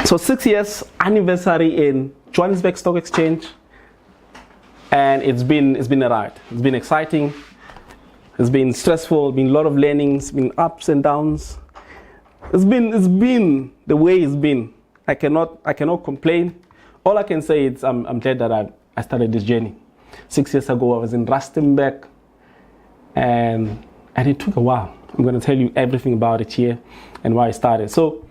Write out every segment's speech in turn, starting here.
So 6 years anniversary in Johannesburg Stock Exchange, and it's been a ride. It's been exciting. It's been stressful. Been a lot of learnings. Been ups and downs. It's been the way it's been. I cannot complain. All I can say is I'm glad that I started this journey. 6 years ago I was in Rustenburg, and it took a while. I'm going to tell you everything about it here and why I started. So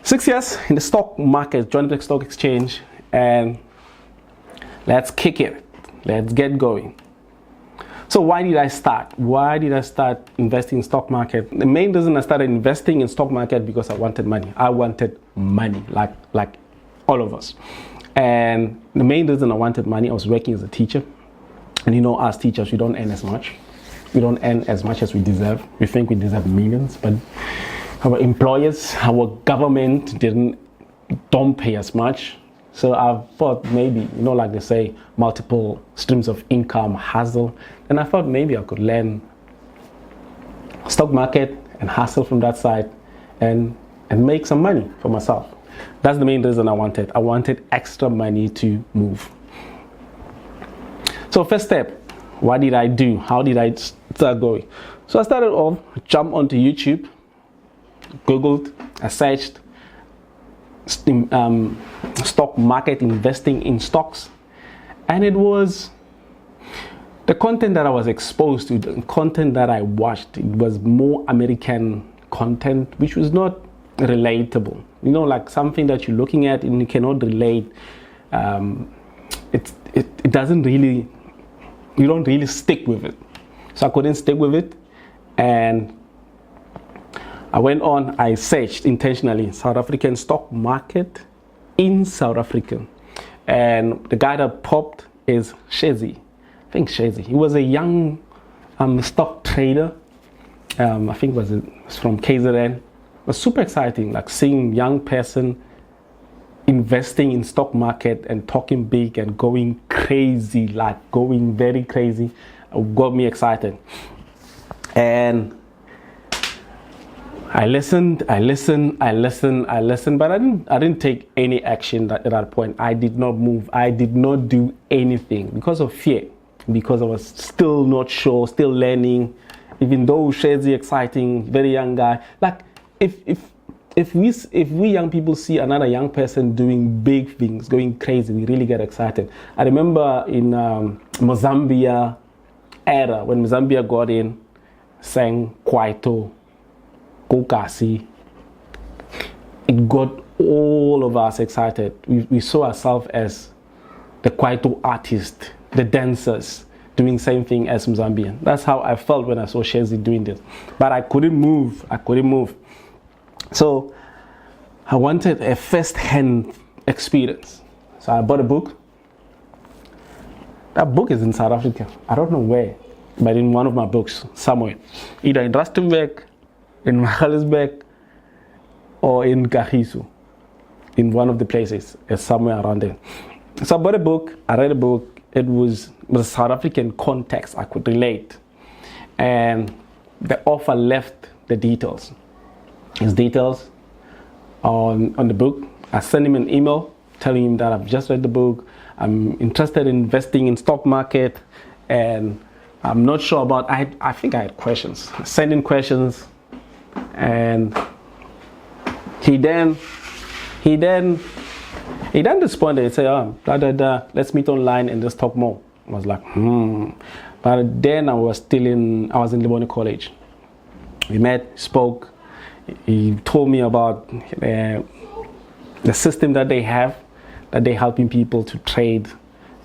6 years in the stock market, Johannesburg Stock Exchange, and let's kick it. Let's get going. So why did I start? Why did I start investing in stock market? The main reason I started investing in stock market because I wanted money. I wanted money, like all of us. And the main reason I wanted money, I was working as a teacher. And you know, as teachers, we don't earn as much. We don't earn as much as we deserve. We think we deserve millions, but our employers, our government don't pay as much. So I thought maybe, you know, like they say, multiple streams of income, hustle. And I thought maybe I could learn stock market and hustle from that side and make some money for myself. That's the main reason I wanted. I wanted extra money to move. So first step, what did I do? How did I start going? So I started off, jumped onto YouTube, Googled, I searched stock market, investing in stocks, and it was the content that I was exposed to, the content that I watched. It was more American content, which was not relatable. You know, like something that you're looking at and you cannot relate. It doesn't really, you don't really stick with it. So I couldn't stick with it, and I went on, I searched intentionally South African stock market in South Africa. And the guy that popped is Shezi. I think Shezi. He was a young stock trader. I think it was from KZN. It was super exciting, like seeing young person investing in stock market and talking big and going crazy, like going very crazy. It got me excited. And I listened, but I didn't take any action at that point. I did not move. I did not do anything because of fear, because I was still not sure, still learning. Even though Shezi exciting, very young guy. Like if we young people see another young person doing big things, going crazy, we really get excited. I remember in Mozambique era, when Mozambique got in, sang Kwaito, Kokasi, it got all of us excited. We saw ourselves as the Kwaito artists, the dancers, doing same thing as Mozambian. That's how I felt when I saw Shezi doing this. But I couldn't move. So I wanted a first-hand experience. So I bought a book. That book is in South Africa. I don't know where, but in one of my books somewhere, either in Rustenburg, in Magaliesburg, or in Kagiso, in one of the places, somewhere around there. So I bought a book, I read a book. It was a South African context I could relate. And the author left the details, his details on the book. I sent him an email telling him that I've just read the book. I'm interested in investing in stock market, and I'm not sure about, I think I had questions. I sent in questions. And he then responded and said, let's meet online and just talk more. I was like, But then I was in Lebone College. We met, spoke. He told me about the system that they have, that they're helping people to trade.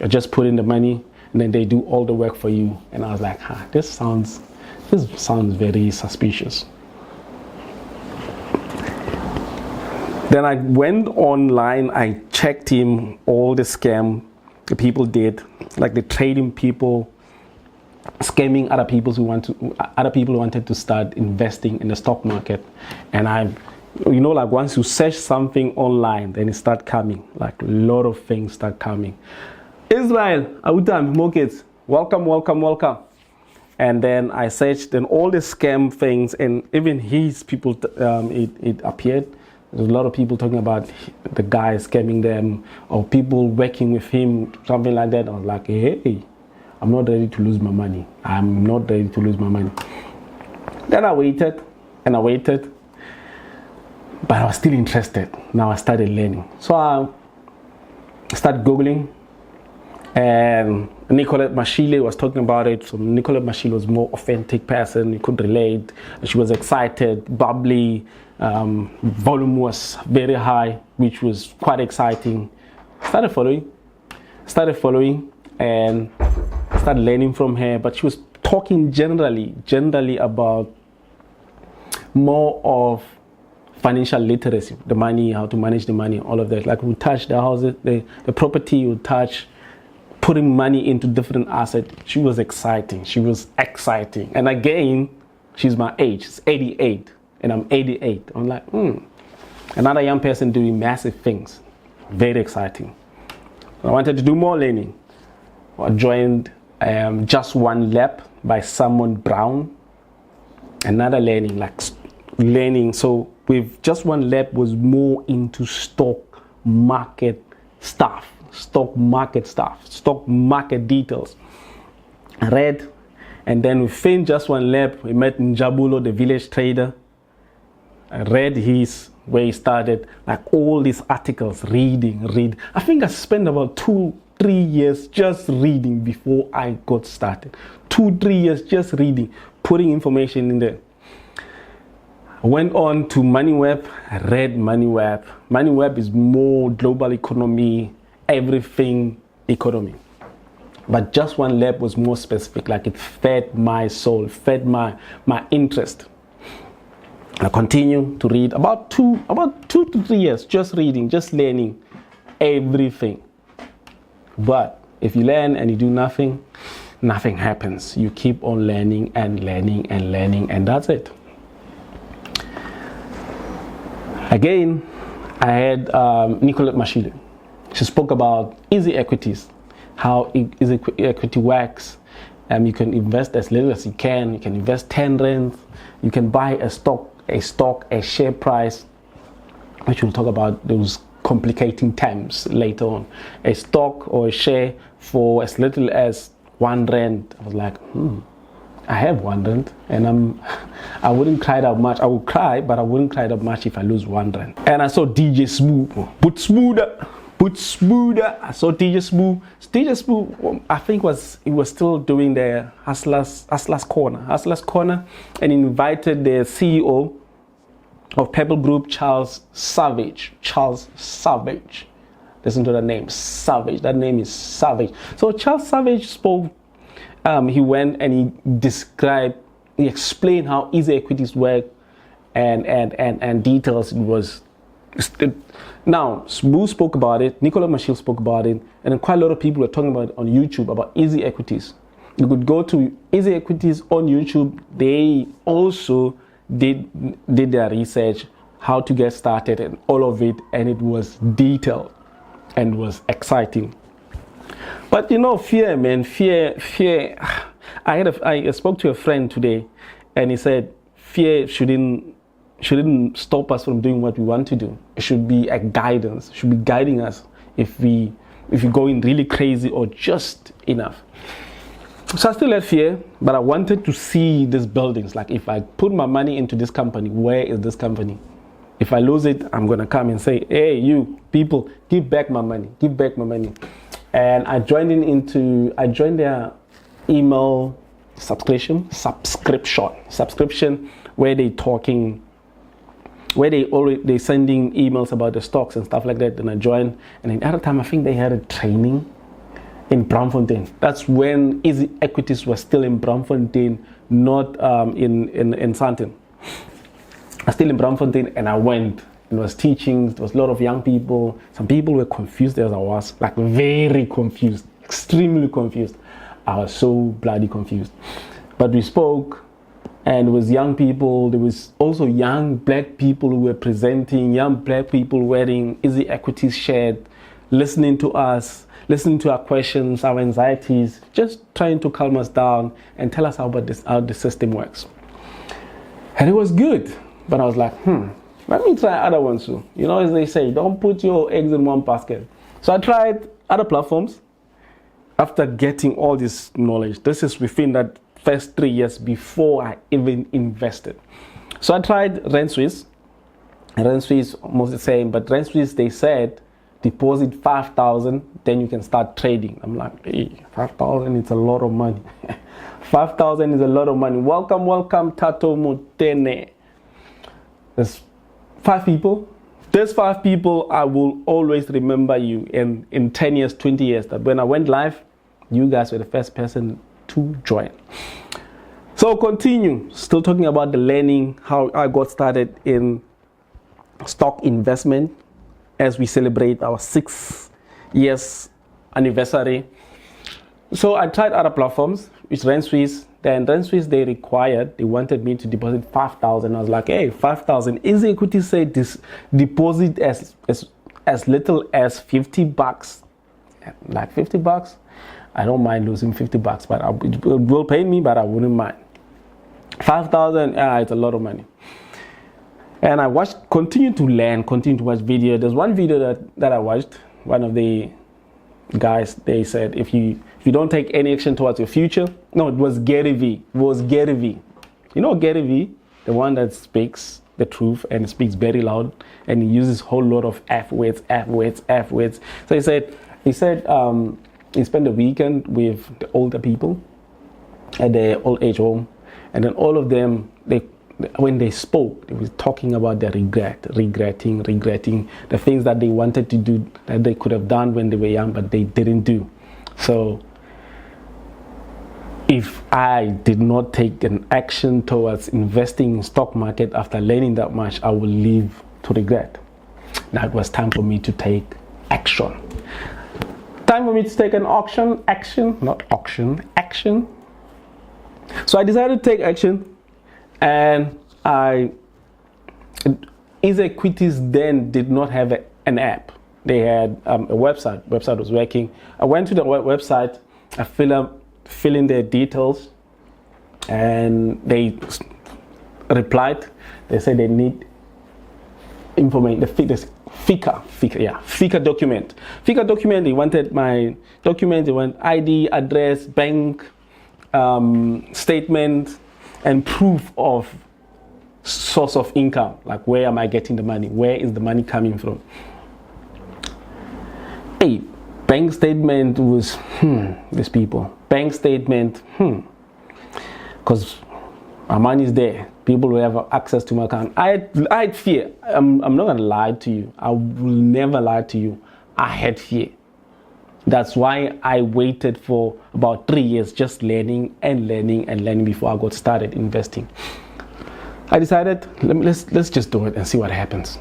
You just put in the money and then they do all the work for you. And I was like, this sounds very suspicious. Then I went online, I checked him, all the scam the people did, like the trading people, scamming other people who wanted to start investing in the stock market. And like once you search something online, then it start coming, like a lot of things start coming. Israel, Autam, Mokits, welcome. And then I searched and all the scam things, and even his people, it appeared. There's a lot of people talking about the guy scamming them or people working with him, something like that. I was like, hey, I'm not ready to lose my money. I'm not ready to lose my money. Then I waited and I waited, but I was still interested. Now I started learning. So I started Googling, and Nicolette Mashile was talking about it. So Nicolette Mashile was more authentic person. You could relate. She was excited, bubbly. Volume was very high, which was quite exciting. Started following and started learning from her. But she was talking generally about more of financial literacy, the money, how to manage the money, all of that. Like we touch the houses, the property, we touch putting money into different assets. She was exciting. And again, she's my age. She's 88 and I'm 88. I'm like, another young person doing massive things. Very exciting. I wanted to do more learning. I joined Just One Lab by Simon Brown. Another learning. So with Just One Lab was more into stock market details. I read, and then within Just One Lab, we met Njabulo, the village trader. I read where he started, like all these articles, read. I think I spent about 2-3 years just reading before I got started. 2-3 years just reading, putting information in there. I went on to MoneyWeb. I read MoneyWeb. MoneyWeb is more global economy, everything economy. But Just One Lab was more specific, like it fed my soul, fed my interest. I continued to read about 2 to 3 years, just reading, just learning everything. But if you learn and you do nothing happens. You keep on learning, and that's it. Again, I had Nicolette Mashile. She spoke about easy equities, how easy equity works. You can invest as little as you can. You can invest 10 rand. You can buy a share price, which we'll talk about those complicating terms later on. A stock or a share for as little as 1 rand. I was like, I have 1 rand, and I wouldn't cry that much. I would cry, but I wouldn't cry that much if I lose 1 rand. And I saw DJ Smooth, put smoother. I saw DJ Smooth. DJ Smooth, I think he was still doing the Hustlers Corner, and invited the CEO of Pebble Group, Charles Savage. Listen to the name, Savage. That name is Savage. So Charles Savage spoke. He went and he explained how easy equities work and details. Now, Smooth spoke about it, Nicolette Mashile spoke about it, and then quite a lot of people were talking about it on YouTube about easy equities. You could go to Easy Equities on YouTube. They also did their research, how to get started and all of it, and it was detailed and was exciting. But fear, man, fear. I spoke to a friend today, and he said fear shouldn't stop us from doing what we want to do. It should be a guidance. It should be guiding us if we go in really crazy or just enough. So I still had fear, but I wanted to see these buildings. Like, if I put my money into this company, where is this company? If I lose it, I'm gonna come and say, hey, you people, give back my money. And I joined their email subscription, where they sending emails about the stocks and stuff like that. And I joined, and at the other time I think they had a training in Braamfontein. That's when Easy Equities was still in Braamfontein, not in Sandton. I was still in Braamfontein, and I went. It was teaching. There was a lot of young people. Some people were confused as I was, like very confused, extremely confused. I was so bloody confused. But we spoke, and it was young people. There was also young black people who were presenting, young black people wearing Easy Equities shirt, listening to us, listening to our questions, our anxieties, just trying to calm us down and tell us how the system works. And it was good. But I was like, let me try other ones too. You know, as they say, don't put your eggs in one basket. So I tried other platforms after getting all this knowledge. This is within that first 3 years before I even invested. So I tried RentSwiss. RentSwiss almost the same, but RentSwiss, they said deposit 5,000, then you can start trading. I'm like, hey, 5,000 is a lot of money. 5,000 is a lot of money. Welcome, Tato Mutene. There's 5 people. There's 5 people, I will always remember you in 10 years, 20 years, that when I went live, you guys were the first person to join. So continue, still talking about the learning, how I got started in stock investment as we celebrate our 6 years anniversary. So I tried other platforms, which RentSwiss. Then RentSwiss, they wanted me to deposit 5,000. I was like, hey, 5,000. Easy Equity said this deposit as little as $50. Like $50, I don't mind losing $50, but it will pay me, but I wouldn't mind. 5,000, it's a lot of money. And I continue to learn, continue to watch video. There's one video that I watched. One of the guys, they said, if you don't take any action towards your future, no, it was Gary Vee. It was Gary Vee. You know Gary Vee, the one that speaks the truth and speaks very loud, and he uses a whole lot of F words. So he said he spent the weekend with the older people at the old age home, and then all of them, when they spoke, they were talking about their regretting the things that they wanted to do that they could have done when they were young, but they didn't do. So if I did not take an action towards investing in stock market after learning that much, I will live to regret. Now it was time for me to take action. Time for me to take action. So I decided to take action. And Easy Equities then did not have an app. They had a website. Website was working. I went to the website. I fill in their details, and they replied. They said they need information. The FICA document. FICA document. They wanted my document. They want ID, address, bank statement, and proof of source of income, like where am I getting the money, where is the money coming from. Hey, bank statement was these people, bank statement, because my money is there, people will have access to my account. I had fear. I'm not gonna lie to you, I will never lie to you. I had fear. That's why I waited for about 3 years just learning before I got started investing. I decided, let's just do it and see what happens.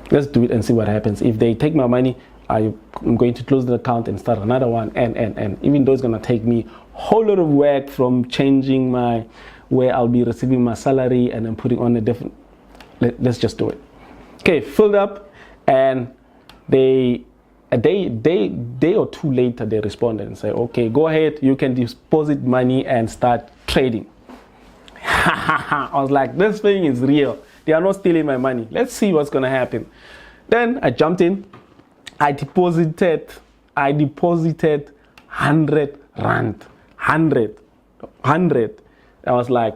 Let's do it and see what happens. If they take my money, I'm going to close the account and start another one. And even though it's going to take me a whole lot of work from changing where I'll be receiving my salary and then putting on a different, let's just do it. Okay, filled up, and a day or two later, they responded and said, okay, go ahead, you can deposit money and start trading. I was like, this thing is real. They are not stealing my money. Let's see what's going to happen. Then I jumped in. I deposited 100 rand. 100. I was like,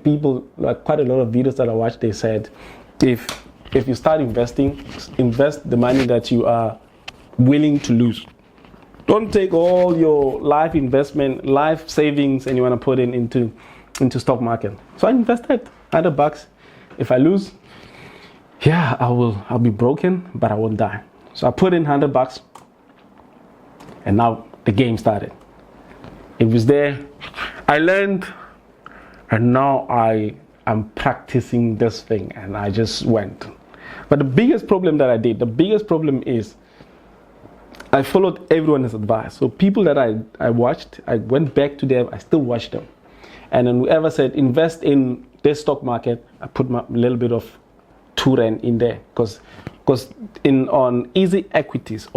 people, like quite a lot of videos that I watched, they said, if you start investing, invest the money that you are willing to lose. Don't take all your life investment, life savings, and you want to put it into stock market. So I invested $100. If I lose, I'll be broken, but I won't die. So I put in $100, and now the game started. It was there. I learned, and now I'm practicing this thing, and I just went. But the biggest problem is I followed everyone's advice. So people that I watched, I went back to them, I still watch them. And then whoever said invest in this stock market, I put a little bit of 2 rand in there, because on Easy Equities,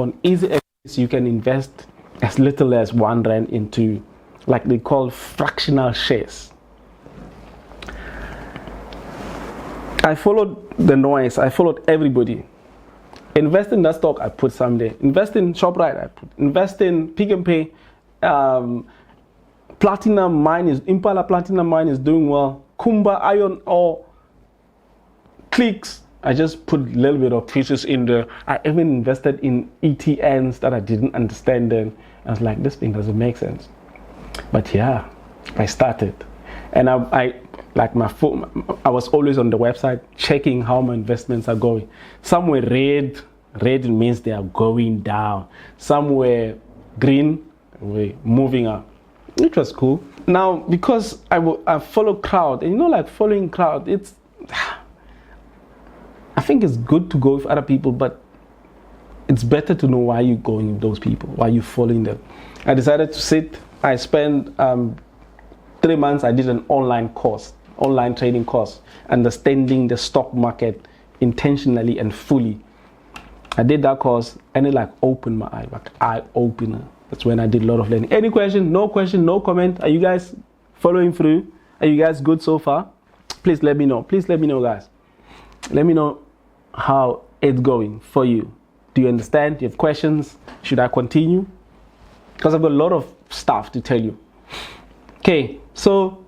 you can invest as little as 1 rand into, like they call, fractional shares. I followed the noise. I followed everybody. Invest in that stock, I put some there. Invest in ShopRite, I put. Invest in Pick n Pay. Platinum Mine is Impala Platinum Mine is doing well. Kumba Iron Ore, Clicks. I just put a little bit of pieces in there. I even invested in ETNs that I didn't understand then. I was like, this thing doesn't make sense. But yeah, I started, and I like my phone. I was always on the website checking how my investments are going. Some were red. Red means they are going down. Some were green, we're moving up, which was cool. Now, because I follow crowd, and like following crowd, I think it's good to go with other people, but it's better to know why you're going with those people, why you're following them. I decided to sit. I spent 3 months. I did an online trading course, understanding the stock market intentionally and fully. I did that course, and it opened my eye, eye opener. That's when I did a lot of learning. Any question, no comment. Are you guys following through? Are you guys good so far? Please let me know. Please let me know, guys. Let me know how it's going for you. Do you understand? Do you have questions? Should I continue? Because I've got a lot of stuff to tell you. Okay, so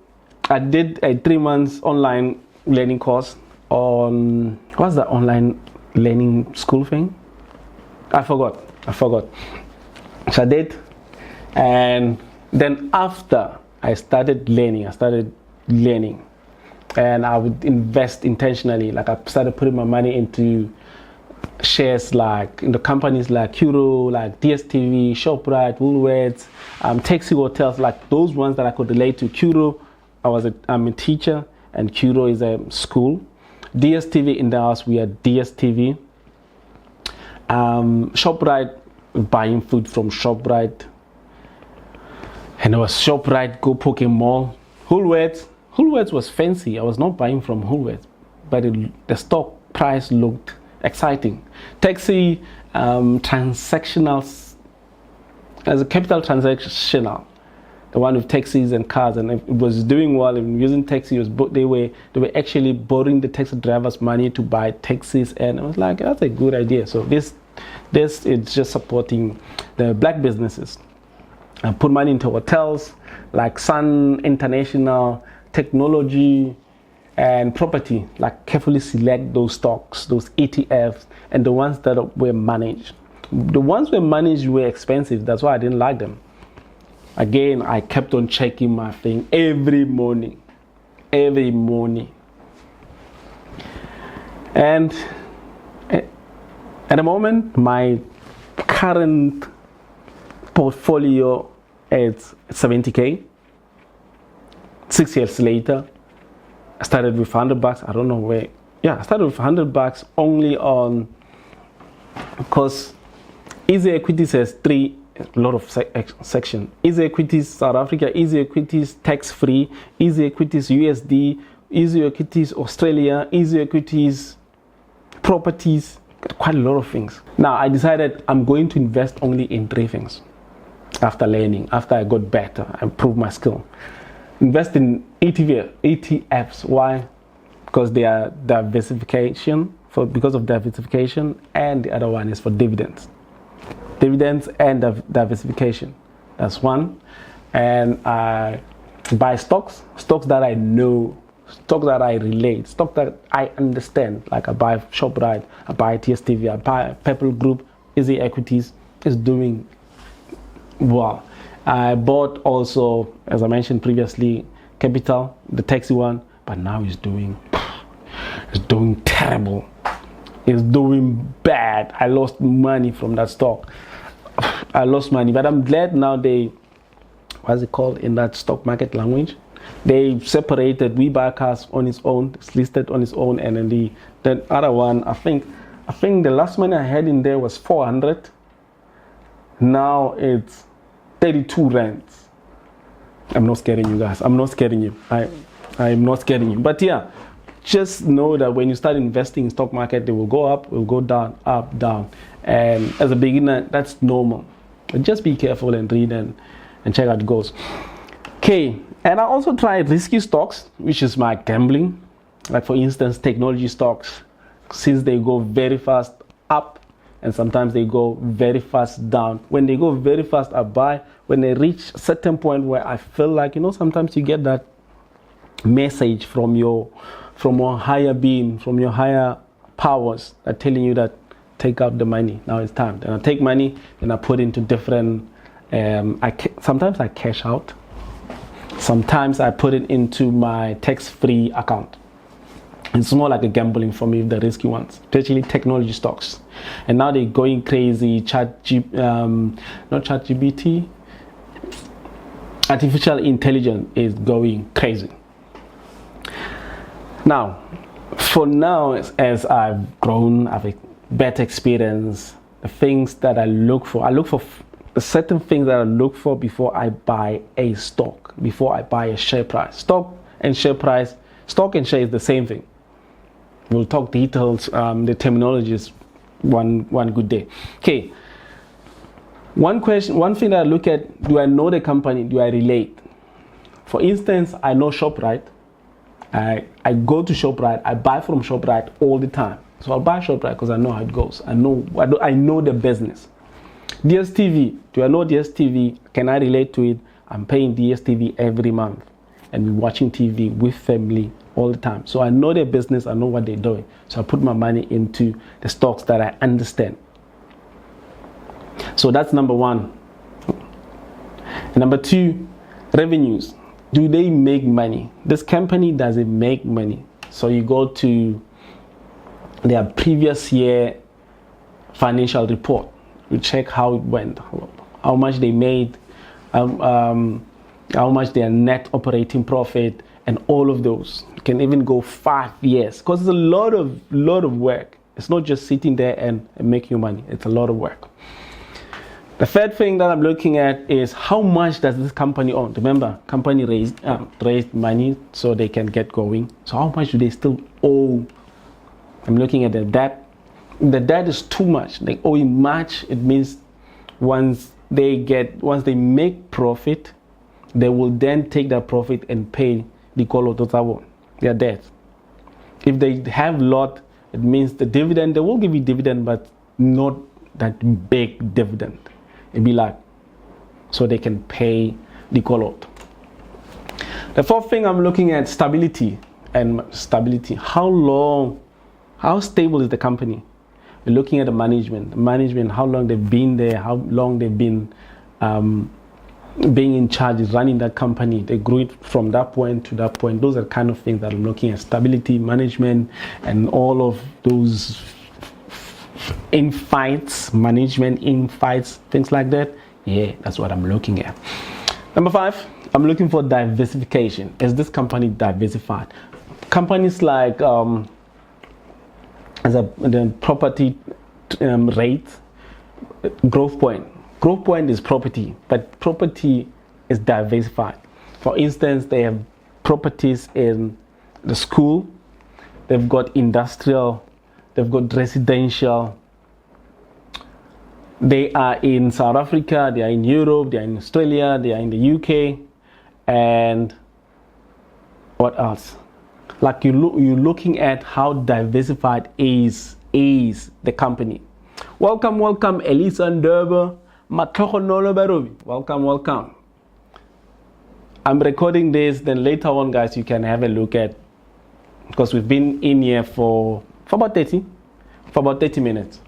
I did a 3 months online learning course on, what's the online learning school thing? I forgot. So I did, and then after I started learning, and I would invest intentionally. I started putting my money into shares in the companies like Curro, like DSTV, ShopRite, Woolworths, taxi hotels, those ones that I could relate to. Curro, I'm a teacher, and Curro is a school. DSTV, in the house we had DSTV. ShopRite, buying food from ShopRite, and it was ShopRite, Go Pokemon. Woolworths was fancy. I was not buying from Woolworths, but the stock price looked exciting. Taxi, transactional, as a capital transactional, the one with taxis and cars, and it was doing well. And using taxi, they were actually borrowing the taxi drivers money to buy taxis, and I was like, that's a good idea. So this is just supporting the black businesses. I put money into hotels like Sun International, technology, and property. Carefully select those stocks, those ETFs, and the ones that were managed. The ones were managed were expensive. That's why I didn't like them. Again, I kept on checking my thing every morning. And at the moment, my current portfolio is 70K. 6 years later, I started with $100. I don't know where. Yeah, I started with $100 only on, because Easy Equities has a lot of section. Easy Equities South Africa, Easy Equities tax free, Easy Equities USD, Easy Equities Australia, Easy Equities properties, quite a lot of things. Now I decided I'm going to invest only in 3 things. After learning, after I got better, I improved my skill. Invest in ETFs. Why? Because they are diversification. Because of diversification, and the other one is for dividends. Dividends and diversification. That's one. And I buy stocks that I know, stocks that I relate, stocks that I understand. I buy ShopRite, I buy TSTV, I buy Purple Group. Easy Equities is doing well. I bought also, as I mentioned previously, Capital, the taxi one, but now it's doing terrible. It's doing bad. I lost money from that stock. I lost money, but I'm glad now what's it called in that stock market language? They separated WeBuyCars on its own, it's listed on its own, and then the other one, I think the last money I had in there was 400. Now it's 32 rands. I'm not scaring you guys. I'm not scaring you. I'm not scaring you. But yeah, just know that when you start investing in stock market, they will go up, will go down, up, down. And as a beginner, that's normal. But just be careful and read and check how it goes. Okay, and I also tried risky stocks, which is my gambling. Like for instance, technology stocks, since they go very fast up and sometimes they go very fast down. When they go very fast, I buy. When they reach a certain point where I feel like, sometimes you get that message from your higher being, from your higher powers, that telling you that take out the money. Now it's time. Then I take money, then I put into different. Sometimes I cash out. Sometimes I put it into my tax-free account. It's more like a gambling for me, the risky ones, especially technology stocks. And now they're going crazy. Not ChatGPT. Artificial intelligence is going crazy. Now, for now, as I've grown, I've a better experience, the things that I look for certain things that I look for before I buy a stock, before I buy a share price. Stock and share is the same thing. We'll talk details, the terminology is one good day. Okay. One thing that I look at, do I know the company? Do I relate? For instance, I know ShopRite. I go to ShopRite. I buy from ShopRite all the time. So I'll buy ShopRite because I know how it goes. I know the business. DSTV. Do I know DSTV? Can I relate to it? I'm paying DSTV every month, and we're watching TV with family all the time. So I know their business. I know what they're doing. So I put my money into the stocks that I understand. So that's number one. And number two, revenues. Do they make money? This company, does it make money? So you go to their previous year financial report. You check how it went, how much they made, how much their net operating profit, and all of those. You can even go 5 years because it's a lot of work. It's not just sitting there and making money. It's a lot of work. The third thing that I'm looking at is how much does this company own? Remember, company raised money so they can get going. So how much do they still owe? I'm looking at the debt. The debt is too much. They owe much. It means once they make profit, they will then take that profit and pay the Kolototabo, their debt. If they have lot, it means the dividend, they will give you dividend, but not that big dividend. It'd be like, so they can pay the Kolot. The fourth thing I'm looking at, stability. How stable is the company? We're looking at the management, how long they've been there, how long they've been being in charge, running that company. They grew it from that point to that point. Those are the kind of things that I'm looking at: stability, management, and all of those management infights, things like that. Yeah, that's what I'm looking at. Number 5, I'm looking for diversification. Is this company diversified? Companies like the property rate, Growth Point. Growth Point is property, but property is diversified. For instance, they have properties in the school, they've got industrial, they've got residential. They are in South Africa, they are in Europe, they are in Australia, they are in the UK, and what else? Like you're looking at how diversified is the company. Welcome, Elisa Ndurba, Matlokonolo Barobi. Welcome. I'm recording this, then later on, guys, you can have a look at, because we've been in here for about 30 minutes.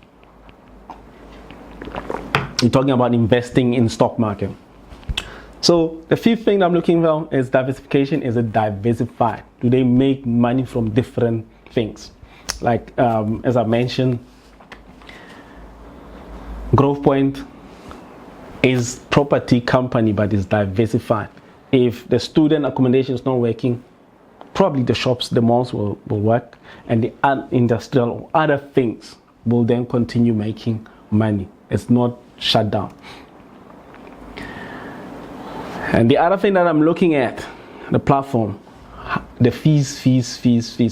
We're talking about investing in stock market. So the fifth thing I'm looking for is diversification. Is it diversified? Do they make money from different things? Like as I mentioned, Growth Point is property company, but it's diversified. If the student accommodation is not working, probably the shops, the malls will work, and the industrial or other things will then continue making money. It's not shut down. And the other thing that I'm looking at, the platform, the fees.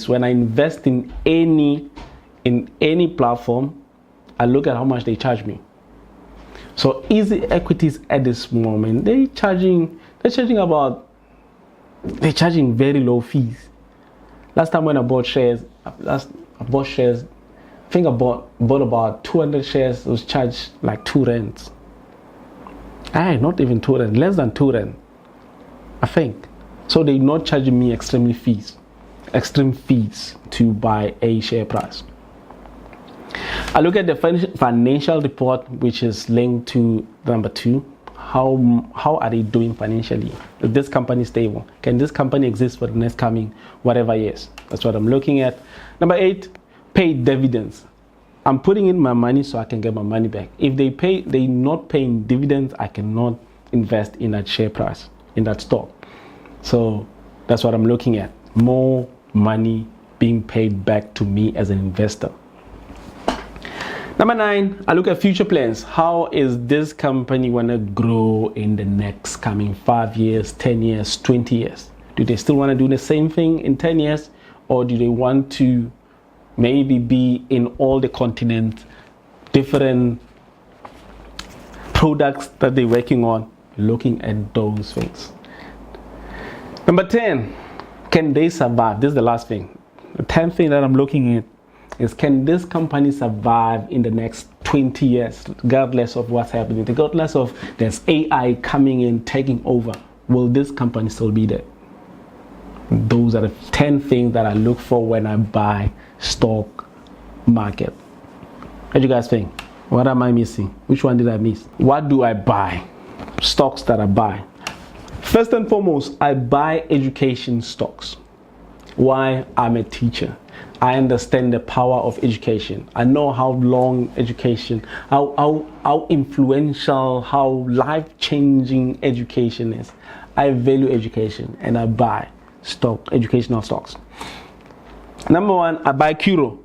When I invest in any platform, I look at how much they charge me. So Easy Equities at this moment, they're charging very low fees. Last time when I bought shares, I think I bought about 200 shares. It was charged like 2 rands. Not even 2 rand, less than 2 rand, I think. So they're not charging me extreme fees to buy a share price. I look at the financial report, which is linked to number 2. How are they doing financially? Is this company stable? Can this company exist for the next coming whatever years? That's what I'm looking at. Number 8, pay dividends. I'm putting in my money so I can get my money back. If they're not paying dividends, I cannot invest in that share price, in that stock. So that's what I'm looking at. More money being paid back to me as an investor. Number 9, I look at future plans. How is this company going to grow in the next coming 5 years, 10 years, 20 years? Do they still want to do the same thing in 10 years? Or do they want to maybe be in all the continents, different products that they're working on? Looking at those things. Number 10, can they survive? This is the last thing. The 10th thing that I'm looking at is, can this company survive in the next 20 years, regardless of what's happening, regardless of there's AI coming in, taking over? Will this company still be there? Those are the 10 things that I look for when I buy stock market. What do you guys think? What am I missing? Which one did I miss? What do I buy? Stocks that I buy. First and foremost, I buy education stocks. Why? I'm a teacher. I understand the power of education. I know how long education, how influential, how life-changing education is. I value education and I buy educational stocks. Number 1, I buy Curro.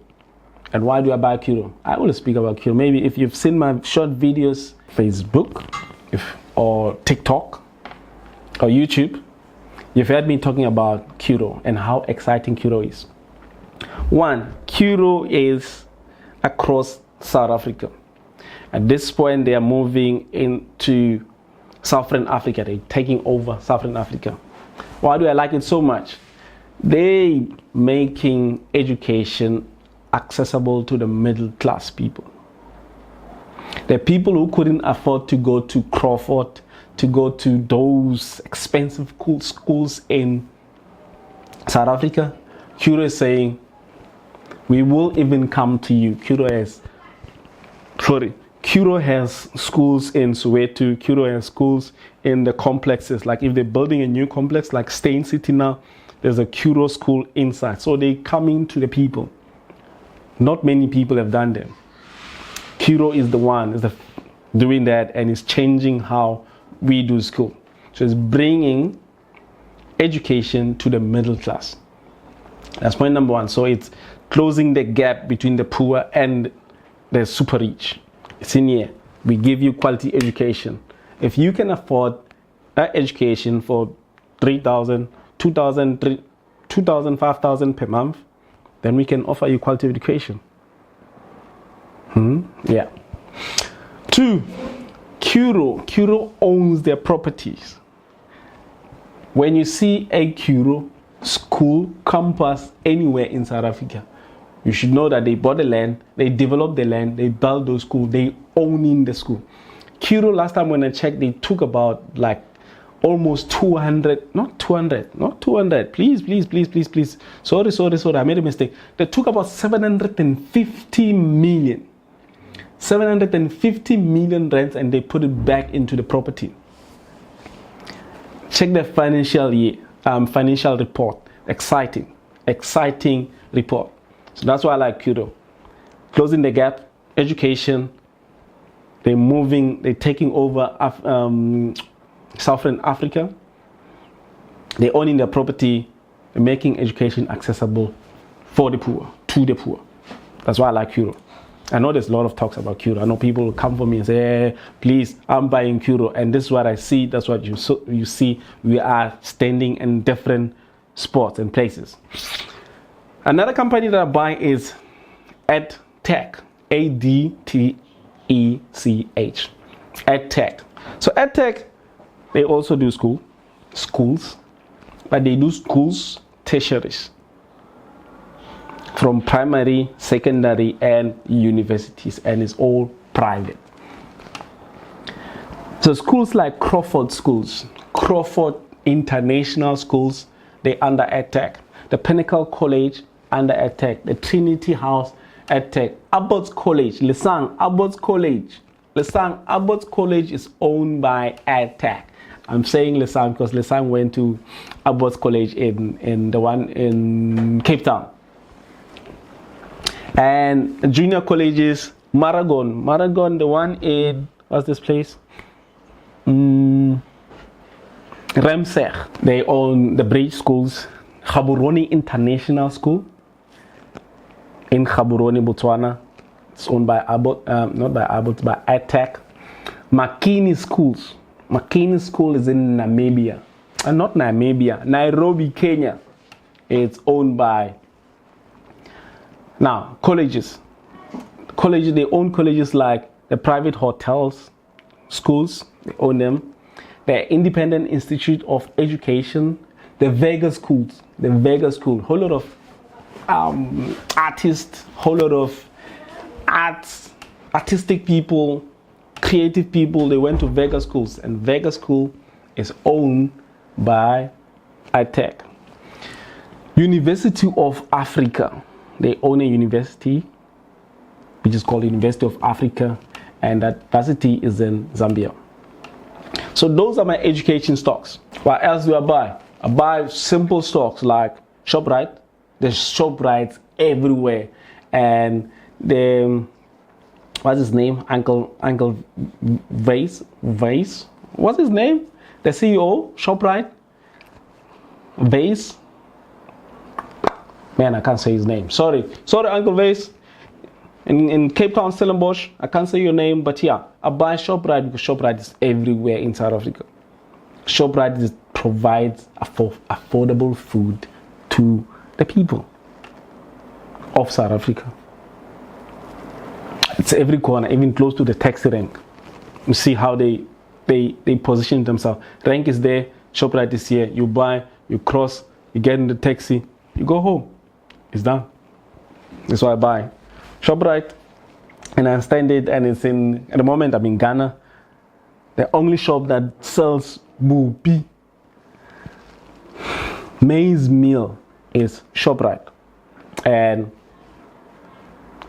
And why do I buy Curro? I always speak about Curro. Maybe if you've seen my short videos, Facebook, or TikTok, or YouTube, you've heard me talking about Curro and how exciting Curro is. 1, Curro is across South Africa. At this point, they are moving into Southern Africa. They're taking over Southern Africa. Why do I like it so much? They making education accessible to the middle class people. The people who couldn't afford to go to Crawford, to go to those expensive schools in South Africa, Curro is saying, we will even come to you. Curro has schools in Soweto. Curro has schools in the complexes. Like if they're building a new complex like Steyn City now, there's a Curro school inside. So they coming to the people. Not many people have done them. Curro is the one doing that, and it's changing how we do school. So it's bringing education to the middle class. That's point number 1. So it's closing the gap between the poor and the super rich. It's in here. We give you quality education. If you can afford that education for 3,000, 2,000, 2,000, 5,000 per month, then we can offer you quality education. Yeah. 2, Curro owns their properties. When you see a Curro school campus anywhere in South Africa, you should know that they bought the land, they developed the land, they built those schools, they owning the school. Curro, last time when I checked, they took about like almost 200, not 200, please. Sorry, I made a mistake. They took about 750 million rands and they put it back into the property. Check the financial report. Exciting report. So that's why I like Curro. Closing the gap, education. They're taking over Southern Africa. They're owning their property, they're making education accessible for the poor, to the poor. That's why I like Curro. I know there's a lot of talks about Curro. I know people will come for me and say, hey, please, I'm buying Curro. And this is what I see, that's what you see. We are standing in different spots and places. Another company that I buy is EdTech, ADTECH, EdTech. So EdTech, they also do schools, but they do schools tertiaries. from primary, secondary, and universities, and it's all private. So schools like Crawford schools, Crawford International Schools, they under attack. The Pinnacle College under attack. The Trinity House attack. Abbott's College, Lesang Abbott's College. Lesang Abbott's College is owned by attack. I'm saying Lesang because Lesang went to Abbott's College in the one in Cape Town. And junior colleges, Maragon, the one in, what's this place? Remseg. They own the Bridge Schools. Gaborone International School in Gaborone, Botswana. It's owned by Abbott, not by Abbott, by attack. Makini Schools. Makini School is in Namibia. Not Namibia, Nairobi, Kenya. It's owned by. Now, colleges. They own colleges like the private hotels, schools, they own them. The Independent Institute of Education, the Vega Schools, whole lot of artists, whole lot of artistic people, creative people, they went to Vega Schools, and Vega School is owned by ITEC. University of Africa, they own a university which is called University of Africa, and that university is in Zambia. So those are my education stocks. What else do I buy? I buy simple stocks like ShopRite. There's ShopRites everywhere, and the what's his name? Uncle Vase. What's his name? The CEO, ShopRite. Vase. Man, I can't say his name. Sorry, Uncle Vase. In Cape Town, Stellenbosch, I can't say your name, but yeah, I buy ShopRite because ShopRite is everywhere in South Africa. ShopRite provides affordable food to the people of South Africa. It's every corner, even close to the taxi rank. You see how they position themselves. Rank is there, ShopRite is here. You buy, you cross, you get in the taxi, you go home. It's done. That's why I buy ShopRite, and I stand it, and it's in, at the moment I'm in Ghana, the only shop that sells Mubi maize meal is ShopRite. And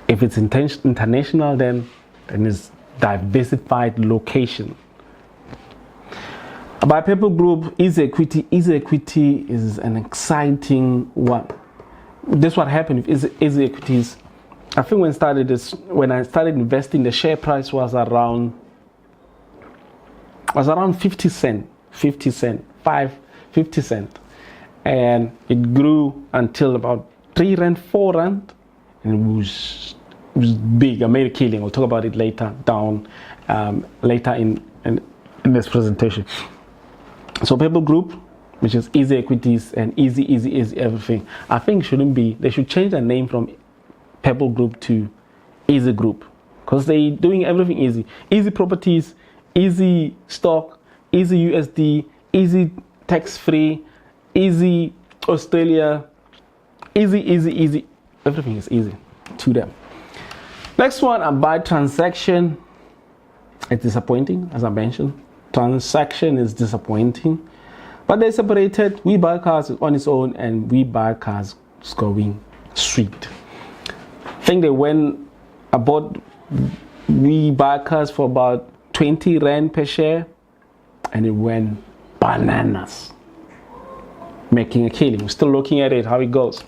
if it's international, then it's diversified location. By Purple Group, Easy Equity. Easy Equity is an exciting one. This is what happened with Easy Equities. I think when I started investing, the share price was around 50 cents, and it grew until about 3 rand, 4 rand, and it was big. I made a killing. We'll talk about it later later in this presentation. So Purple Group, which is Easy Equities and Easy everything, I think they should change the name from Purple Group to Easy Group, because they're doing everything easy. Easy Properties, Easy Stock, Easy USD, Easy Tax Free, Easy Australia, easy. Everything is easy to them. Next one, I buy Transaction. It's disappointing, as I mentioned. Transaction is disappointing, but they separated. We Buy Cars on its own, and We Buy Cars is going straight. I think they went about We Buy Cars for about 20 rand per share, and it went bananas, making a killing. We're still looking at it, how it goes.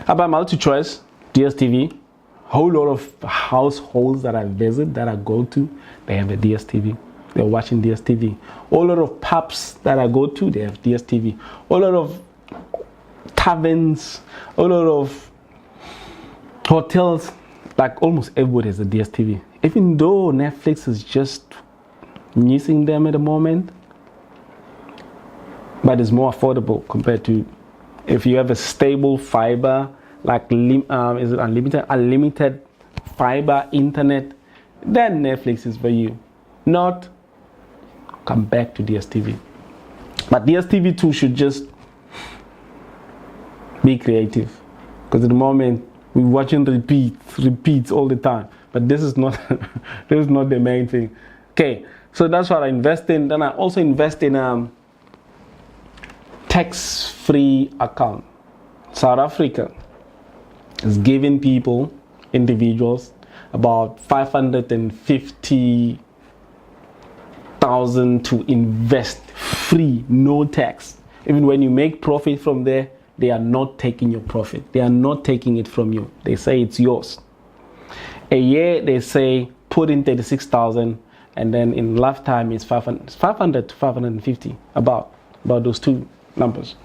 I buy MultiChoice, DSTV. Whole lot of households that I visit, that I go to, they have a DSTV. They're watching DSTV. A lot of pubs that I go to, they have DSTV. A lot of taverns, a lot of hotels, like almost everybody has a DSTV. Even though Netflix is just missing them at the moment, but it's more affordable compared to if you have a stable fiber, like is it unlimited fiber internet, then Netflix is for you. Not come back to DSTV. But DSTV too should just be creative. Because at the moment we're watching repeats all the time. But this is not this is not the main thing. Okay, so that's what I invest in. Then I also invest in tax-free account. South Africa is giving people, individuals, about 550,000 to invest free, no tax. Even when you make profit from there, they are not taking your profit. They are not taking it from you. They say it's yours. A year, they say put in 36,000, and then in lifetime it's 500 to 550, about those two numbers.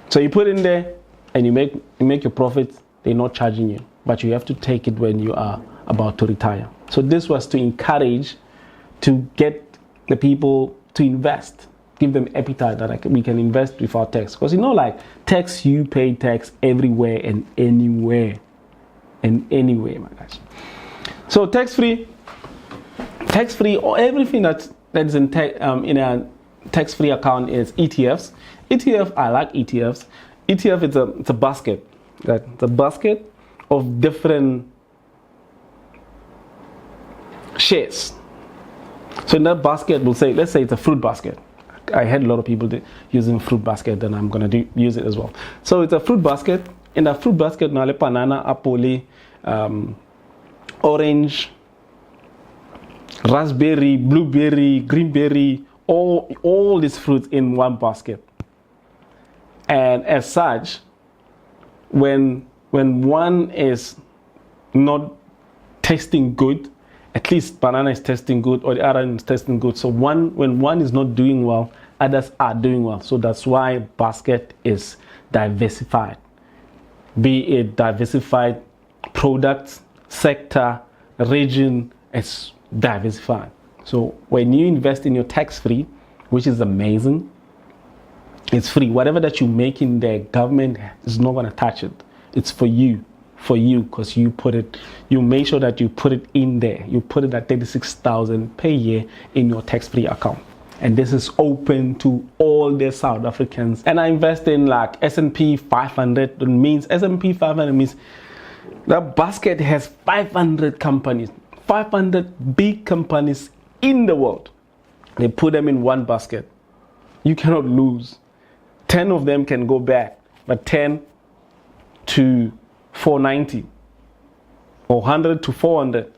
So you put in there and you make your profit. They're not charging you, but you have to take it when you are about to retire. So this was to encourage, to get the people to invest, give them appetite that we can invest without tax. Because like tax, you pay tax everywhere and anywhere, my guys. So tax-free, or everything that's in a tax-free account is ETFs. ETF, I like ETFs. ETF it's a basket. It's a basket of different shares. So in that basket, we'll say, let's say it's a fruit basket. I had a lot of people using fruit basket, and I'm gonna use it as well. So it's a fruit basket. In that fruit basket, now banana, apple, orange, raspberry, blueberry, greenberry, all these fruits in one basket. And as such, when one is not tasting good, at least banana is tasting good or the other is tasting good. So when one is not doing well, others are doing well. So that's why basket is diversified. Be it diversified products, sector, region, it's diversified. So when you invest in your tax-free, which is amazing, it's free. Whatever that you make in there, government is not going to touch it. It's for you, because you make sure that you put it in there. You put it at 36,000 per year in your tax-free account. And this is open to all the South Africans. And I invest in like S&P 500. It means S&P 500 means that basket has 500 companies, 500 big companies in the world. They put them in one basket. You cannot lose. 10 of them can go back, but 10 to 490 or 100 to 400.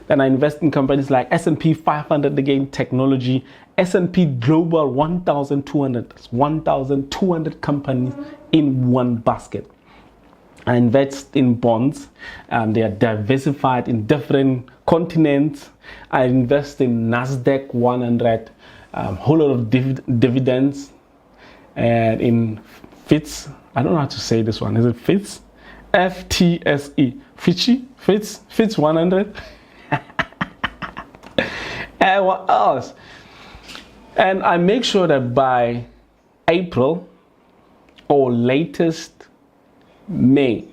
Then I invest in companies like S&P 500 again, technology, S&P Global 1,200. That's 1,200 companies in one basket. I invest in bonds. They are diversified in different continents. I invest in NASDAQ 100, whole lot of dividends, and in FITS. I don't know how to say this one. Is it FITS? FTSE. FITS 100. And what else? And I make sure that by April or latest May,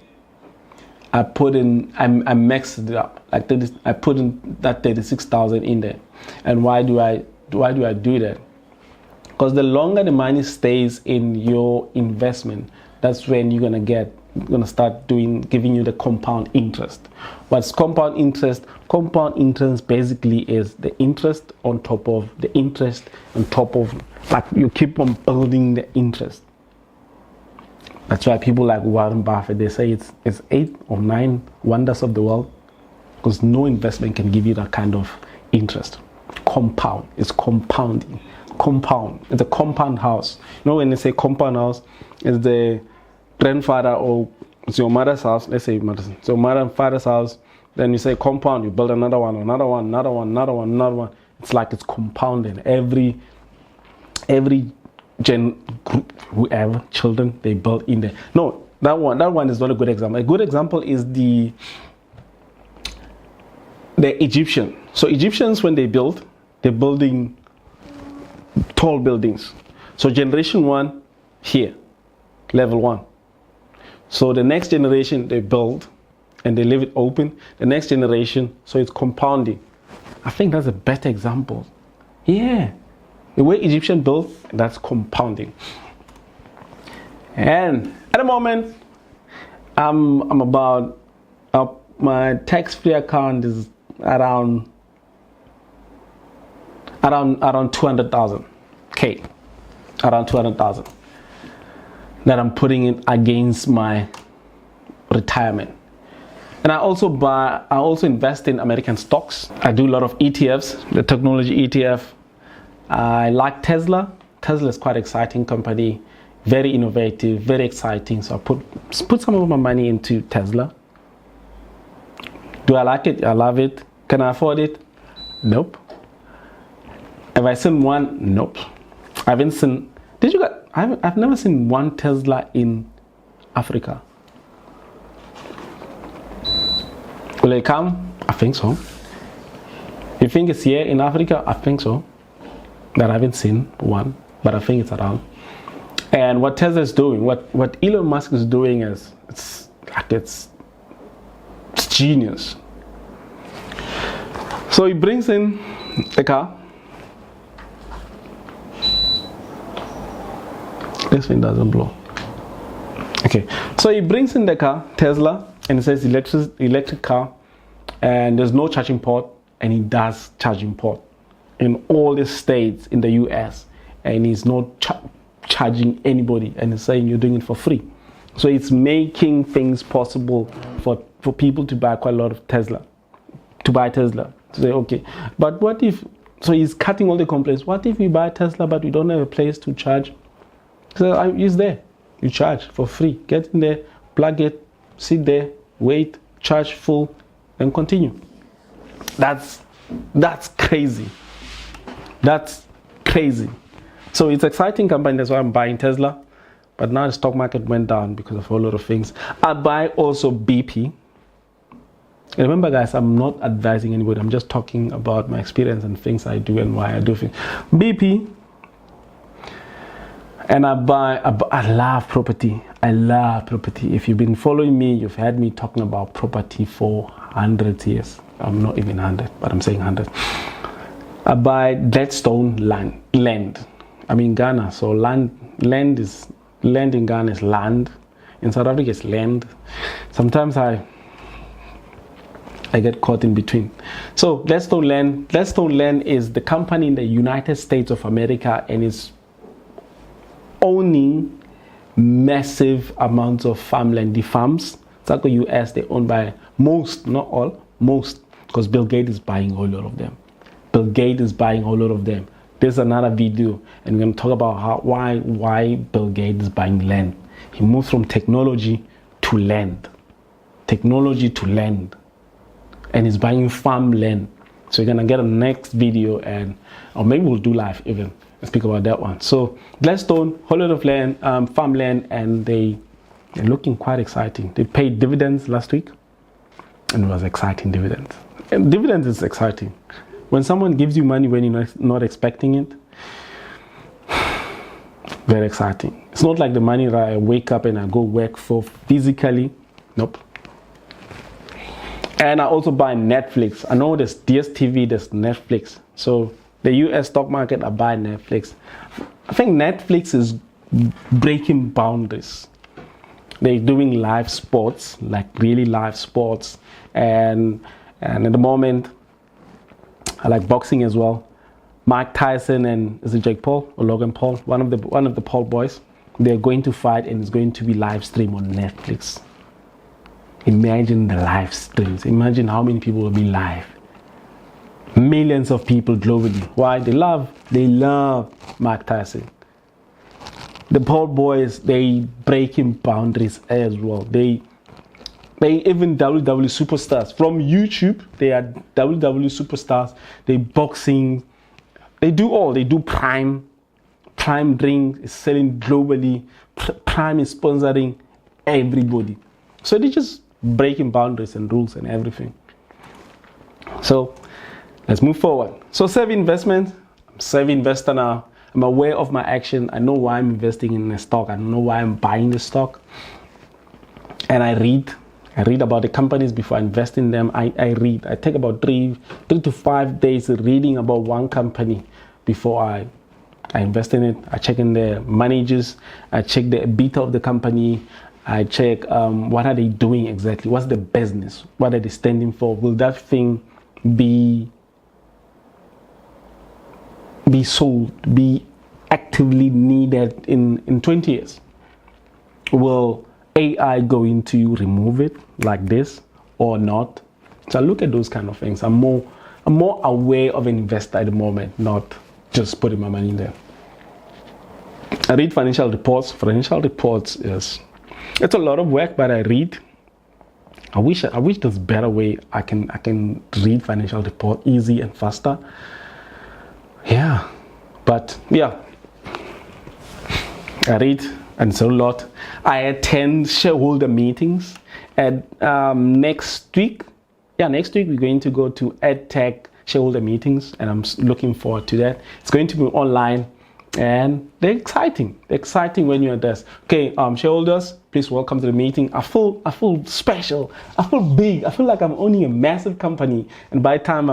I maxed it up. Like I put in that 36,000 in there. And why do I do that? Because the longer the money stays in your investment, that's when you're gonna start giving you the compound interest. What's compound interest? Compound interest basically is the interest on top of the interest on top of, like you keep on building the interest. That's why people like Warren Buffett, they say it's 8 or 9 wonders of the world, because no investment can give you that kind of interest. Compound. It's compounding. Compound. It's a compound house. You know, when they say compound house, it's the grandfather or it's your mother's house. Let's say it's your mother and father's house. Then you say compound. You build another one, another one, another one, another one, another one. It's like it's compounding. Every group, whoever, children, they build in there. No, that one is not a good example. A good example is the Egyptian. So Egyptians, when they're building tall buildings. So generation 1 here, level 1. So the next generation they build and they leave it open. The next generation, so it's compounding. I think that's a better example. Yeah. The way Egyptian built, that's compounding. And at the moment, I'm about my tax-free account is around 200,000 K, around 200,000 that I'm putting it against my retirement. And I also invest in American stocks. I do a lot of ETFs, the technology ETF. I like Tesla. Tesla is quite exciting company, very innovative, very exciting. So I put some of my money into Tesla. Do I like it? I love it. Can I afford it? Nope. Have I seen one? Nope. I haven't seen. I've never seen one Tesla in Africa. Will it come? I think so. You think it's here in Africa? I think so. That I haven't seen one, but I think it's around. And what Tesla is doing, what Elon Musk is doing is it's genius. So he brings in the car. This thing doesn't blow. Okay, so he brings in the car, Tesla, and it says electric car, and there's no charging port, and he does charging port in all the states in the US, and he's not charging anybody, and he's saying you're doing it for free. So it's making things possible for people to buy quite a lot of Tesla, to say, okay, but what if, so he's cutting all the complaints. What if we buy Tesla but we don't have a place to charge? So he's there, you charge for free. Get in there, plug it, sit there, wait, charge full, and continue. That's crazy. That's crazy. So it's exciting company, that's why I'm buying Tesla. But now the stock market went down because of a whole lot of things. I buy also BP. And remember guys, I'm not advising anybody. I'm just talking about my experience and things I do and why I do things. BP. And I love property. I love property. If you've been following me, you've heard me talking about property for 100 years. I'm not even 100, but I'm saying 100. I buy Gladstone land. I'm in Ghana, so land in Ghana is land. In South Africa it's land. Sometimes I get caught in between. So Gladstone Land is the company in the United States of America, and is owning massive amounts of farmland. The farms, it's like the US, they're owned by most, not all, most, because Bill Gates is buying a whole lot of them. Bill Gates is buying a whole lot of them. There's another video, and we're going to talk about why Bill Gates is buying land. He moved from technology to land. Technology to land. And he's buying farmland. So you're going to get a next video, or maybe we'll do live even and speak about that one. So Gladstone, whole lot of land, farmland, and they're looking quite exciting. They paid dividends last week, and it was exciting dividends. And dividends is exciting. When someone gives you money when you're not expecting it, very exciting. It's not like the money that I wake up and I go work for physically. Nope. And I also buy Netflix. I know there's DSTV, there's Netflix. So the US stock market, I buy Netflix. I think Netflix is breaking boundaries. They're doing live sports, like really live sports. And at the moment, I like boxing as well. Mike Tyson and is it Jake Paul or Logan Paul? One of the Paul boys. They're going to fight, and it's going to be live stream on Netflix. Imagine the live streams. Imagine how many people will be live. Millions of people globally. Why? They love Mike Tyson. The Paul boys, they breaking boundaries as well. They even WWE superstars from YouTube. They are WWE superstars. They boxing. They do all. They do Prime. Prime drink is selling globally. Prime is sponsoring everybody. So they just breaking boundaries and rules and everything. So let's move forward. So savvy investment. I'm a savvy investor now. I'm aware of my action. I know why I'm investing in a stock. I know why I'm buying the stock. And I read about the companies before I invest in them. I take about 3 to 5 days reading about one company before I invest in it. I check in the managers. I check the EBITDA of the company. I check what are they doing exactly, what's the business, what are they standing for, will that thing be sold, be actively needed in 20 years? Will AI going to remove it like this or not? So I look at those kind of things. I'm more aware of an investor at the moment, not just putting my money in there. I read financial reports. Financial reports it's a lot of work, but I read. I wish there's a better way I can read financial report easy and faster. Yeah, but yeah, I read. And so a lot. I attend shareholder meetings. And next week we're going to go to EdTech shareholder meetings, and I'm looking forward to that. It's going to be online, and they're exciting. They're exciting when you're at this. Okay, shareholders, please welcome to the meeting. I feel special. I feel big. I feel like I'm owning a massive company, and by the time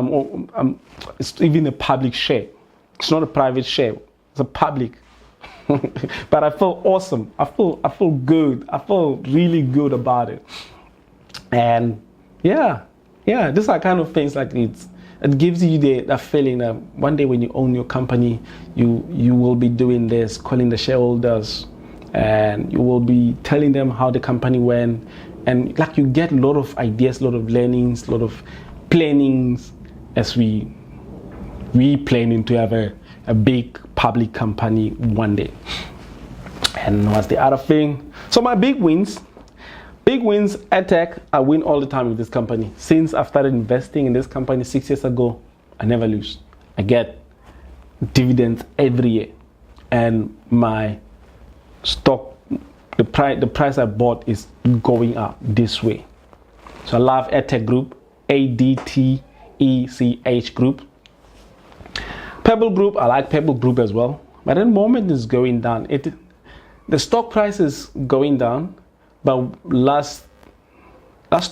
it's even a public share. It's not a private share. It's a public. But I feel awesome. I feel good. I feel really good about it. And yeah, these are kind of things like it gives you that feeling that one day when you own your company, you will be doing this, calling the shareholders, and you will be telling them how the company went, and like you get a lot of ideas, a lot of learnings, a lot of plannings as we planning to have a big public company one day. And what's the other thing? So my big wins EdTech, I win all the time with this company. Since I started investing in this company 6 years ago, I never lose. I get dividends every year, and my stock, the price I bought is going up this way. So I love EdTech Group, ADTECH Group. Pebble Group, I like Pebble Group as well, but at the moment it's going down. The stock price is going down, but last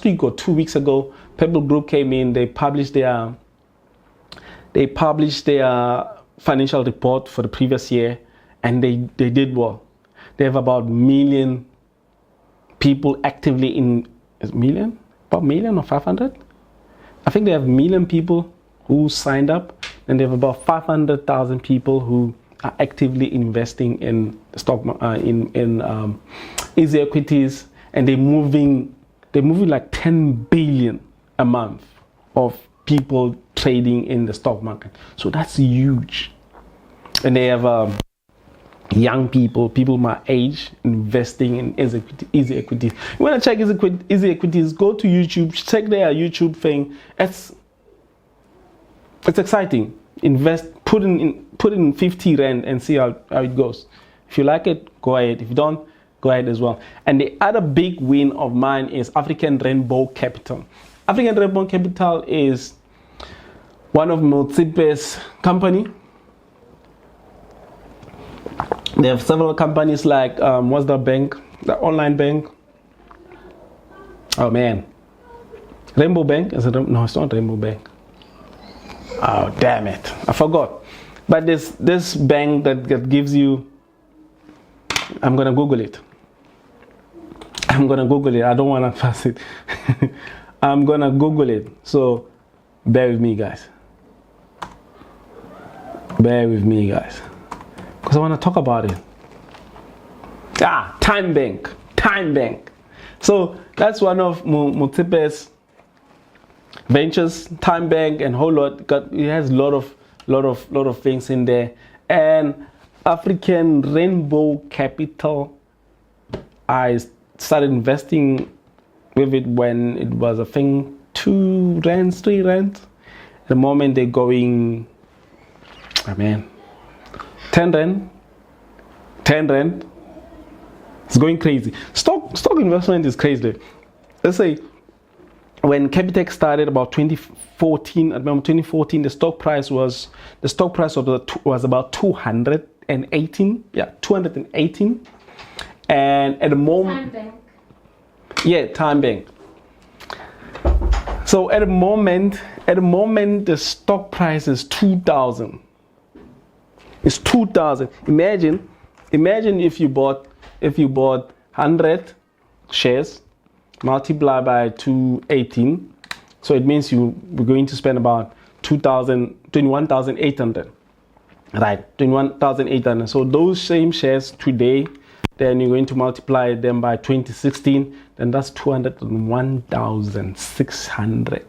week or 2 weeks ago, Pebble Group came in. They published their financial report for the previous year, and they did well. They have about 1 million people actively in about 1 million or 500. I think they have 1 million people who signed up, and they have about 500,000 people who are actively investing in stock in easy equities, and they're moving like 10 billion a month of people trading in the stock market. So that's huge. And they have young people my age investing in easy equities. You want to check easy equities? Go to YouTube, check their YouTube thing. It's exciting. Invest, put in 50 rand and see how it goes. If you like it, go ahead. If you don't, go ahead as well. And the other big win of mine is African Rainbow Capital. African Rainbow Capital is one of Motsepe's company. They have several companies like what's the bank, the online bank? Oh man, Rainbow Bank? No, it's not Rainbow Bank. Oh damn it, I forgot. But this bank that gives you, I'm gonna Google it. I don't wanna pass it. I'm gonna Google it. So bear with me, guys. Because I want to talk about it. Time Bank. So that's one of Motsepe's ventures. Time Bank and whole lot. It has a lot of things in there. And African Rainbow Capital, I started investing with it when it was, I think, 2 rand, 3 rand. At the moment they're going, 10 rand. It's going crazy. Stock investment is crazy. Let's say when Capitec started about 2014, I remember 2014, the stock price was about 218. Yeah, 218. And at the moment, Time Bank. So at the moment the stock price is 2,000. It's 2,000. Imagine if you bought 100 shares, multiply by 218. So it means we're going to spend about 21,800. Right, 21,800. So those same shares today, then you're going to multiply them by 2016, then that's 201,600.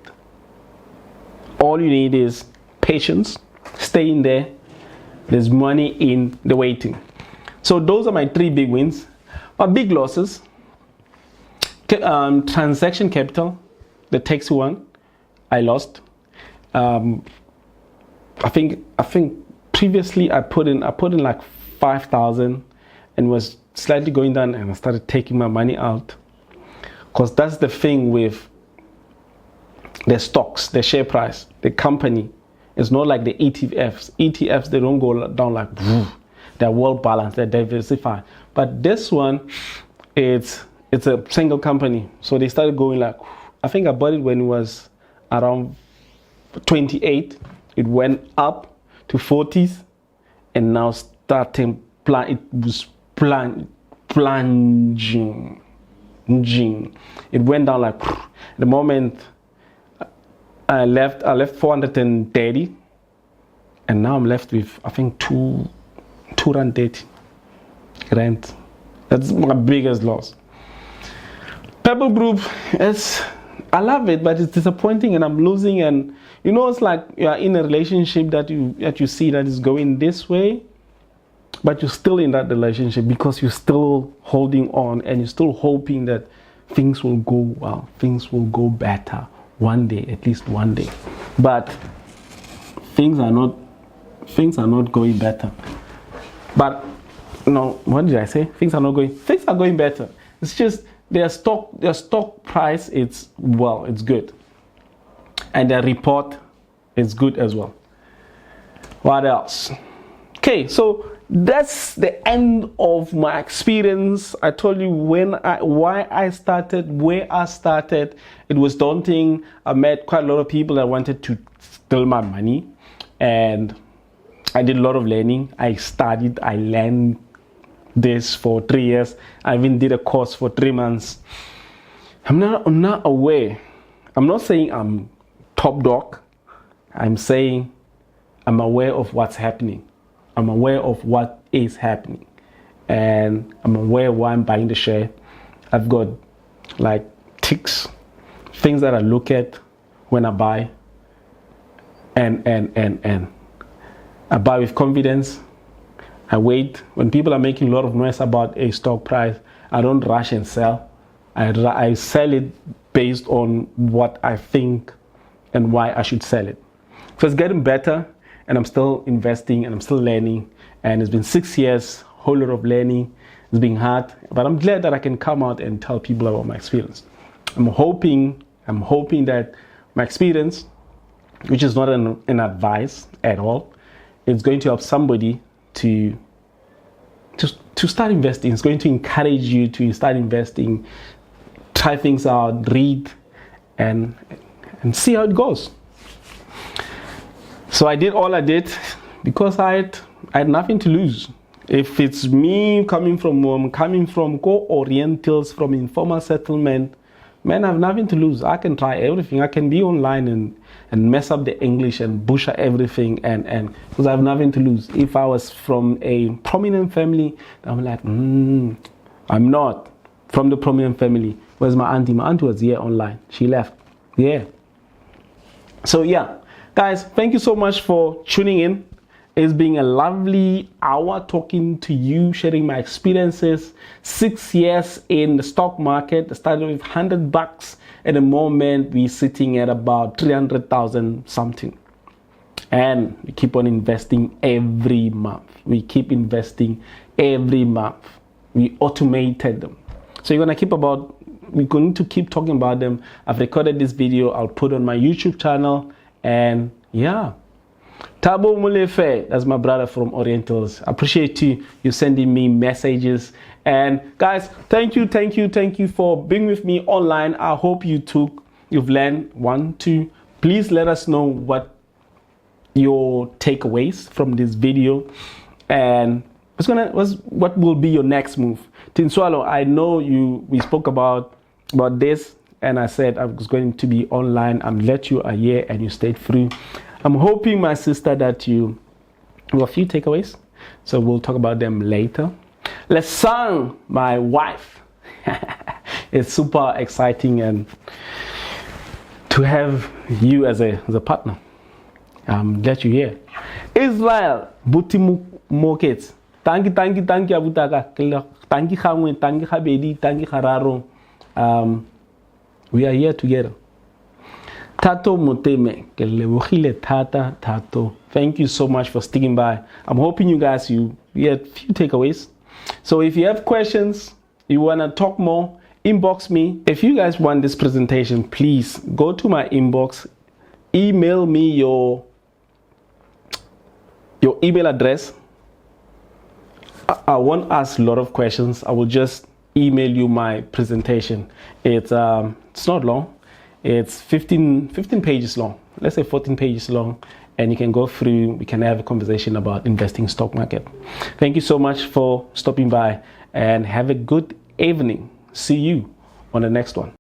All you need is patience, stay in there. There's money in the waiting. So those are my 3 big wins. My big losses, transaction capital, the taxi one, I lost. I think previously I put in like 5,000 and was slightly going down, and I started taking my money out, because that's the thing with the stocks, the share price, the company. It's not like the ETFs. ETFs, they don't go down like they're well balanced, they're diversified. But this one, it's a single company, so they started going like, I think I bought it when it was around 28. It went up to 40s, and now starting it was plunging. It went down like the moment I left 430, and now I'm left with, I think, 230 rent. That's my biggest loss. Pebble Group, I love it, but it's disappointing, and I'm losing. And you know, it's like you're in a relationship that you see that is going this way, but you're still in that relationship because you're still holding on, and you're still hoping that things will go well, things will go better one day, at least one day. But things are not going better. But no, what did I say? Things are going better. It's just their stock price, it's good, and their report is good as well. What else? Okay, so that's the end of my experience. I told you why I started, where I started. It was daunting. I met quite a lot of people that wanted to steal my money, and I did a lot of learning. I studied, I learned this for 3 years. I even did a course for 3 months. I'm not aware. I'm not saying I'm top dog. I'm saying I'm aware of what's happening. I'm aware of what is happening, and I'm aware why I'm buying the share. I've got like ticks, things that I look at when I buy, and I buy with confidence. I wait. When people are making a lot of noise about a stock price, I don't rush and sell. I sell it based on what I think and why I should sell it. So it's getting better, and I'm still investing, and I'm still learning. And it's been 6 years, whole lot of learning. It's been hard, but I'm glad that I can come out and tell people about my experience. I'm hoping that my experience, which is not an advice at all, it's going to help somebody to start investing. It's going to encourage you to start investing, try things out, read, and see how it goes. So I did all I did because I had nothing to lose. If it's me coming from Go Orientals, from informal settlement, man, I have nothing to lose. I can try everything. I can be online and mess up the English and butcher everything, and because I have nothing to lose. If I was from a prominent family, I'm like, I'm not from the prominent family. Where's my auntie? My auntie was here online. She left. Yeah. So yeah, guys, thank you so much for tuning in. It's been a lovely hour talking to you, sharing my experiences. 6 years in the stock market. I started with $100. At the moment, we're sitting at about 300,000 something. And we keep on investing every month. We keep investing every month. We automated them. So we're going to keep talking about them. I've recorded this video. I'll put on my YouTube channel. And yeah. Tabo Mulefe, that's my brother from Orientals. I appreciate you sending me messages. And guys, thank you for being with me online. I hope you've learned 1, 2. Please let us know what your takeaways from this video, and what will be your next move. Tinswalo, I know we spoke about this, and I said I was going to be online. I'm glad you are here and you stayed through. I'm hoping, my sister, that you have a few takeaways. So we'll talk about them later. Lesang, my wife. It's super exciting and to have you as a partner. I'm glad you're here. Israel, Buti Mokets. Thank you, Abutaka. Thank you, Hamwe. Thank you, Habedi. Thank you, Hararo. We are here together. Tato Moteme. Tato. Thank you so much for sticking by. I'm hoping you guys, you had a few takeaways. So if you have questions, you want to talk more, inbox me. If you guys want this presentation, please go to my inbox, email me your email address. I won't ask a lot of questions. I will just email you my presentation. It's not long. It's 15 pages long. Let's say 14 pages long. And you can go through, we can have a conversation about investing in stock market. Thank you so much for stopping by and have a good evening. See you on the next one.